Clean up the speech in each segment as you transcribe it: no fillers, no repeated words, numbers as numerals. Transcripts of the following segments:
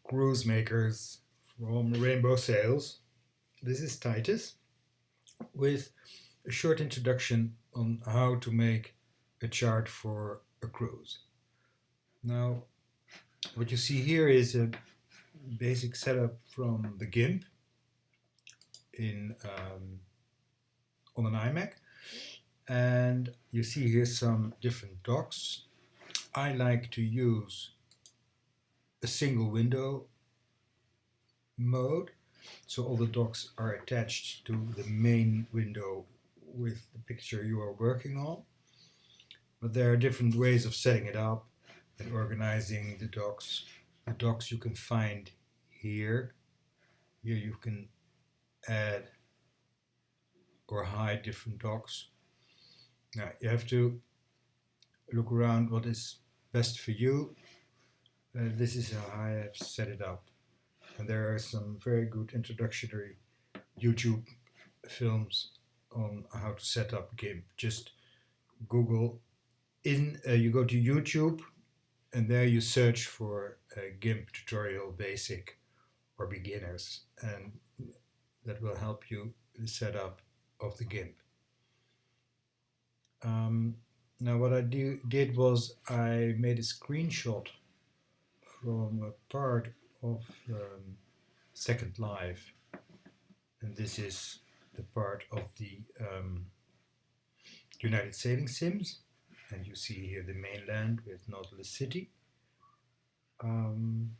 cruise makers from Rainbow Sails. This is Titus with a short introduction on how to make a chart for a cruise. Now, what you see here is a basic setup from the Gimp on an iMac, and you see here some different docks. I like to use a single window mode, so all the docks are attached to the main window with the picture you are working on. But there are different ways of setting it up and organizing the docks. The docks you can find here. Here you can add or hide different docks. Now you have to look around what is best for you. This is how I have set it up. And there are some very good introductory YouTube films on how to set up Gimp. Just Google you go to YouTube and there you search for Gimp tutorial basic or beginners, and that will help you the setup of the Gimp. Now what I did was I made a screenshot from a part of Second Life, and this is the part of the United Sailing Sims, and you see here the mainland with Nautilus City, and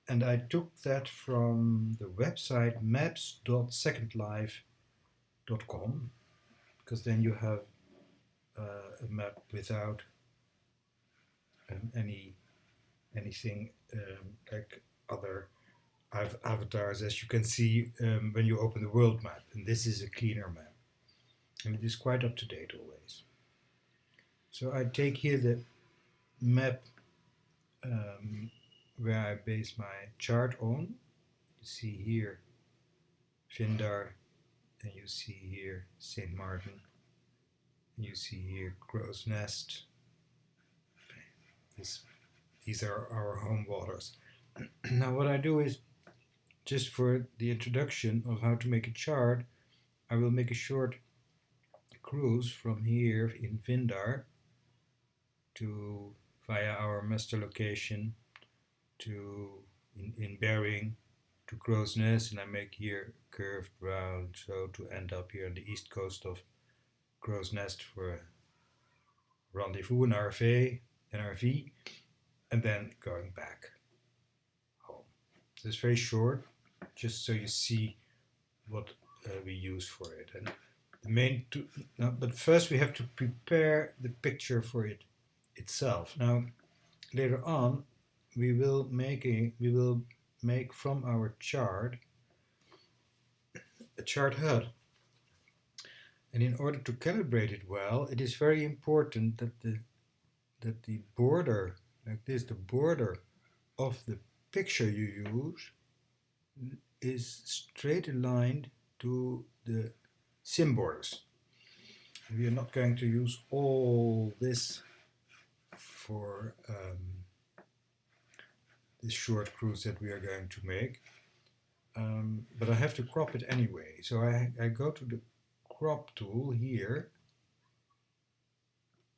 I took that from the website maps.secondlife.com, because then you have a map without anything like other avatars, as you can see when you open the world map, and this is a cleaner map and it is quite up to date always. So I take here the map where I base my chart on. You see here Vindar, and you see here St. Martin, and you see here Crow's Nest. These are our home waters. Now what I do is, just for the introduction of how to make a chart, I will make a short cruise from here in Vindar to via our master location to in Bering to Crow's Nest, and I make here a curved round so to end up here on the east coast of Crow's Nest for a rendezvous, an RV, and then going back home. So it's very short, just so you see what we use for it. And the main but first we have to prepare the picture for it itself. Now later on we will make from our chart a chart HUD. And in order to calibrate it well, it is very important that the border, like this, the border of the picture you use is straight aligned to the sim borders. We are not going to use all this for this short cruise that we are going to make, but I have to crop it anyway. So I go to the crop tool here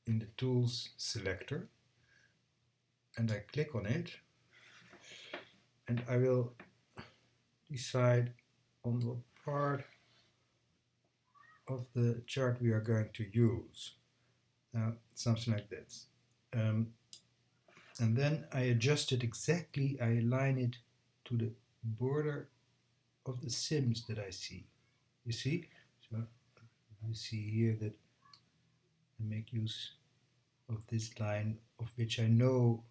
in the tools selector, and I click on it, and I will decide on what part of the chart we are going to use. Now something like this, and then I adjust it exactly. I align it to the border of the sims that I see. You see? So you see here that I make use of this line, of which I know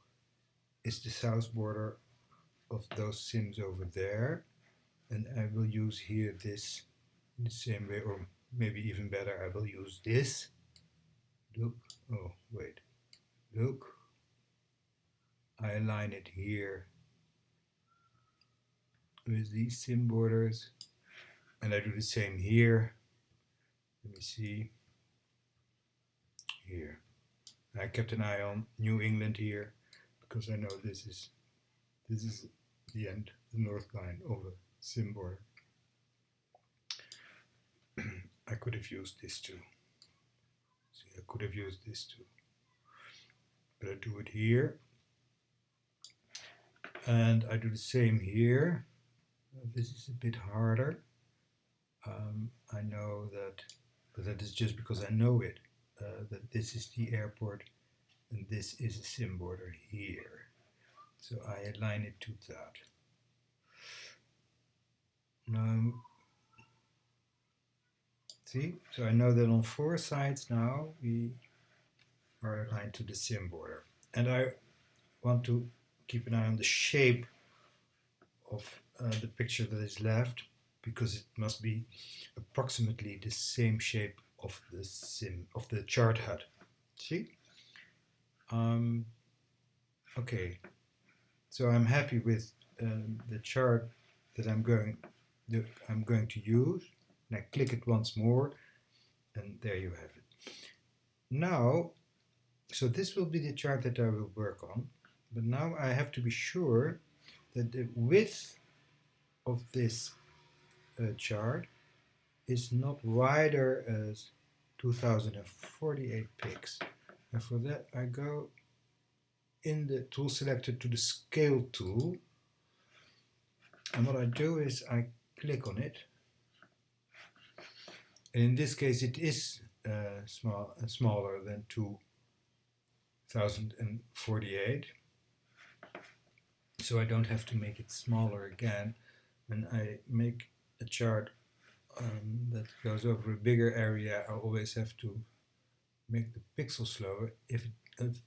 is the south border of those sims over there, and I will use here this in the same way, or maybe even better, I will use this. Look, oh wait, look, I align it here with these sim borders, and I do the same here. Let me see here. I kept an eye on New England here because I know this is the end, the north line of a sim border. I could have used this too. See, I could have used this too. But I do it here. And I do the same here. This is a bit harder. I know that, but that is just because I know it, that this is the airport and this is a sim border here. So I align it to that. Now, see, so I know that on 4 sides now we are aligned to the sim border. And I want to keep an eye on the shape of the picture that is left, because it must be approximately the same shape of the chart HUD. See? Okay, so I'm happy with the chart that I'm going to use, and I click it once more, and there you have it. Now, so this will be the chart that I will work on, but now I have to be sure that the width of this chart is not wider as 2048 pixels. And for that I go in the tool selector to the scale tool, and what I do is I click on it, and in this case it is smaller than 2048, so I don't have to make it smaller again. When I make a chart that goes over a bigger area, I always have to make the pixels slower. If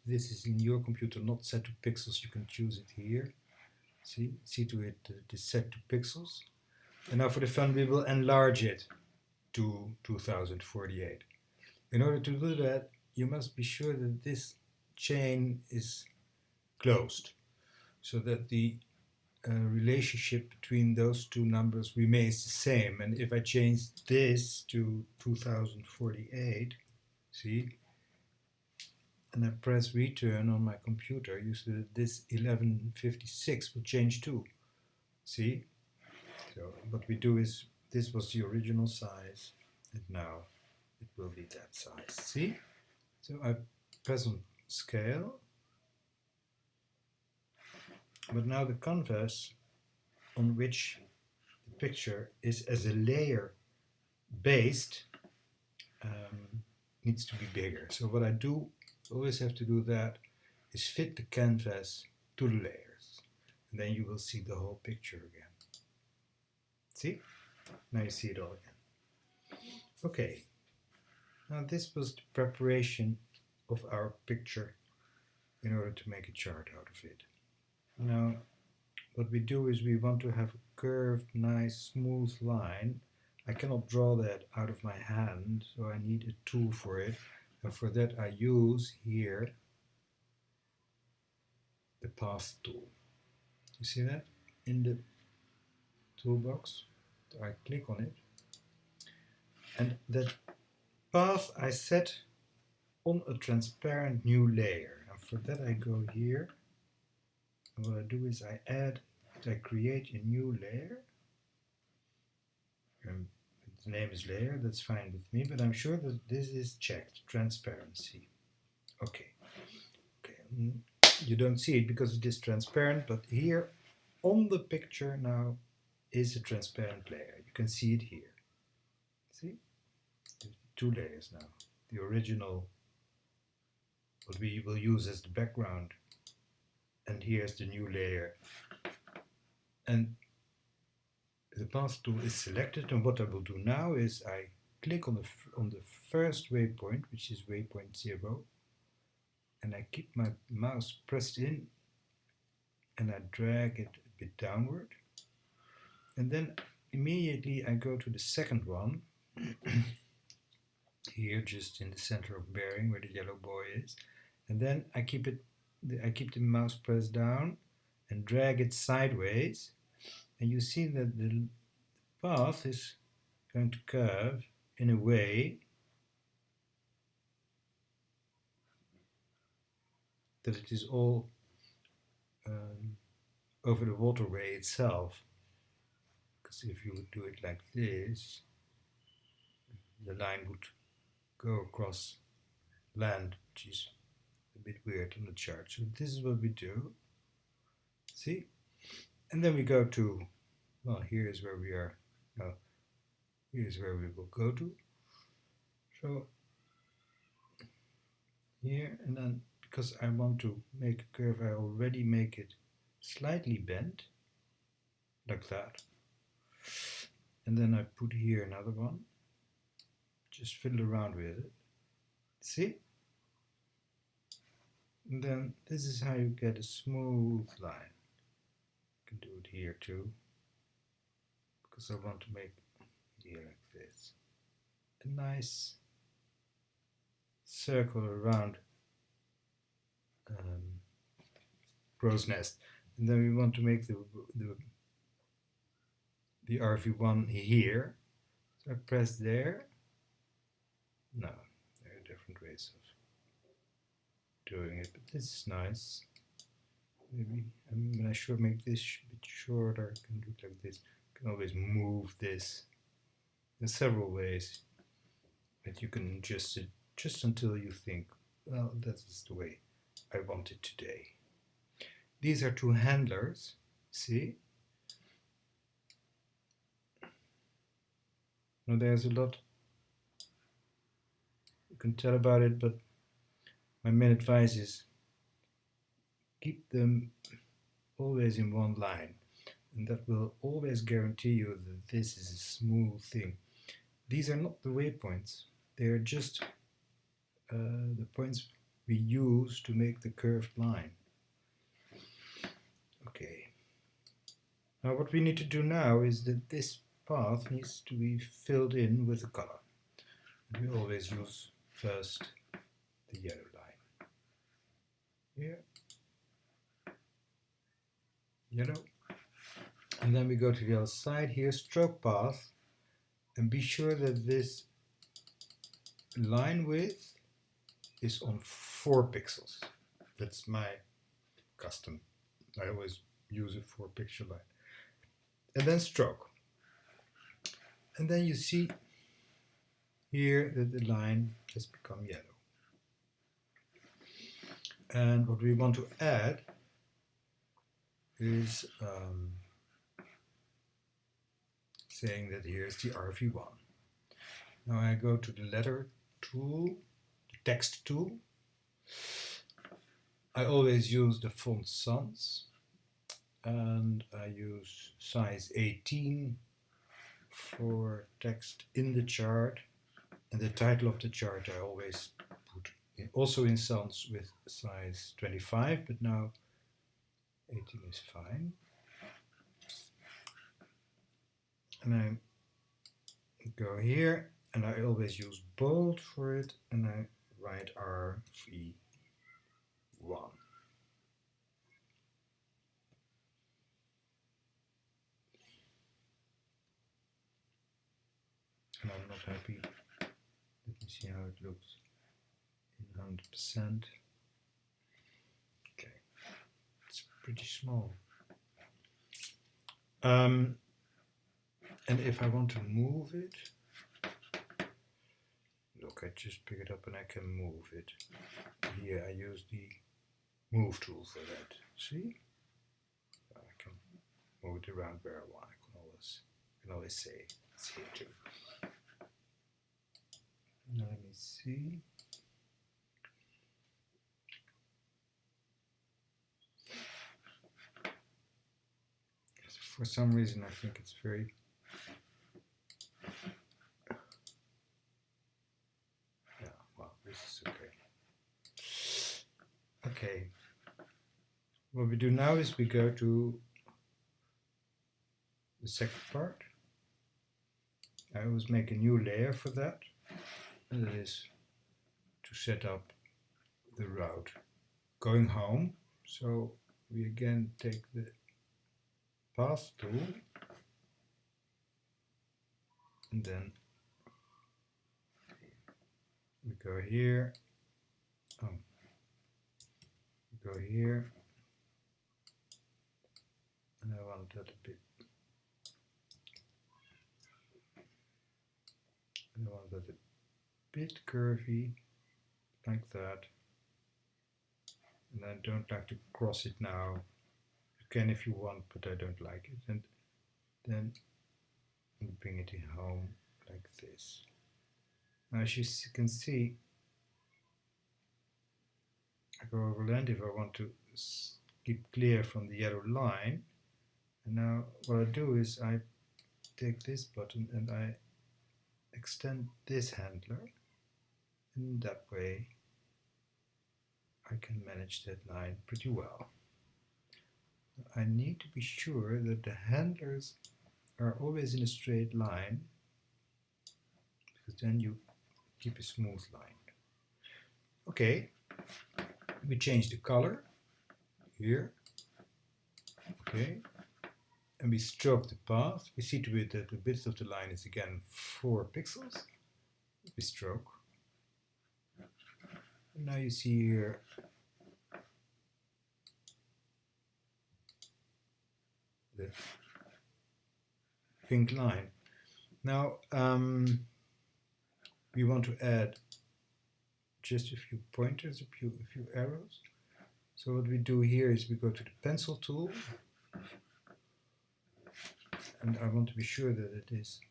this is in your computer not set to pixels, you can choose it here. See to it that it is set to pixels. And now for the fun, we will enlarge it to 2048. In order to do that, you must be sure that this chain is closed, so that the relationship between those two numbers remains the same. And if I change this to 2048, see, and I press return on my computer, you see that this 1156 will change too. See? So what we do is, this was the original size, and now it will be that size. See? So I press on scale, but now the canvas on which the picture is as a layer based needs to be bigger. So what I do, always have to do that, is fit the canvas to the layers, and then you will see the whole picture again. See? Now you see it all again. Okay, now this was the preparation of our picture in order to make a chart out of it. Now what we do is we want to have a curved, nice, smooth line. I cannot draw that out of my hand, so I need a tool for it. And for that I use here the path tool. You see that in the toolbox? So I click on it, and that path I set on a transparent new layer. And for that I go here, and what I do is I create a new layer. And the name is layer, that's fine with me, but I'm sure that this is checked, transparency. Okay. You don't see it because it is transparent, but here on the picture now is a transparent layer. You can see it here. See? There's 2 layers now. The original, what we will use as the background, and here's the new layer. And the path tool is selected, and what I will do now is I click on the first waypoint, which is waypoint 0, and I keep my mouse pressed in, and I drag it a bit downward, and then immediately I go to the second one here, just in the center of bearing where the yellow boy is, and then I keep the mouse pressed down and drag it sideways. And you see that the path is going to curve in a way that it is all over the waterway itself. Because if you would do it like this, the line would go across land, which is a bit weird on the chart. So this is what we do. See? And then we go to, well, here is where we are. No, here is where we will go to. So here, and then because I want to make a curve, I already make it slightly bent, like that. And then I put here another one. Just fiddle around with it. See? And then this is how you get a smooth line. You can do it here too, because I want to make here like this. A nice circle around crow's nest. And then we want to make the RV1 here. So I press there. No, there are different ways of doing it, but this is nice. Maybe when I should make this a bit shorter, I can do it like this. I can always move this. There's several ways that you can adjust it just until you think, well, that is the way I want it today. These are two handlers, see? Now there's a lot you can tell about it, but my main advice is keep them always in one line, and that will always guarantee you that this is a smooth thing. These are not the waypoints, they are just the points we use to make the curved line. Okay. Now what we need to do now is that this path needs to be filled in with a color. We always use first the yellow line. Here. Yellow. And then we go to the other side. Here, stroke path. And be sure that this line width is on 4 pixels. That's my custom. I always use a 4 pixel line. And then stroke. And then you see here that the line has become yellow. And what we want to add is saying that here's the RV1. Now I go to the letter tool, the text tool. I always use the font sans, and I use size 18 for text in the chart, and the title of the chart I always put also in sans with size 25, but now 18 is fine. And I go here, and I always use bold for it, and I write RV1. And I'm not happy. Let me see how it looks in 100%. Okay, it's pretty small. And if I want to move it, look, I just pick it up and I can move it. Here I use the move tool for that. See? I can move it around where I want. I can always say it's here too. Now let me see. For some reason I think it's very this is okay. Okay. What we do now is we go to the second part. I always make a new layer for that, and that is to set up the route going home. So we again take the path tool, and then we go here, we go here, want that a bit. I want that a bit curvy, like that. And I don't like to cross it now. You can if you want, but I don't like it. And then bring it home like this. Now, as you can see, I go overland if I want to keep clear from the yellow line. And now what I do is I take this button and I extend this handler. In that way, I can manage that line pretty well. I need to be sure that the handlers are always in a straight line, because then you keep a smooth line. Okay, we change the color here. Okay, and we stroke the path. We see to it that the width of the line is again 4 pixels. We stroke. And now you see here the pink line. Now we want to add just a few pointers, a few arrows. So what we do here is we go to the pencil tool, and I want to be sure that it is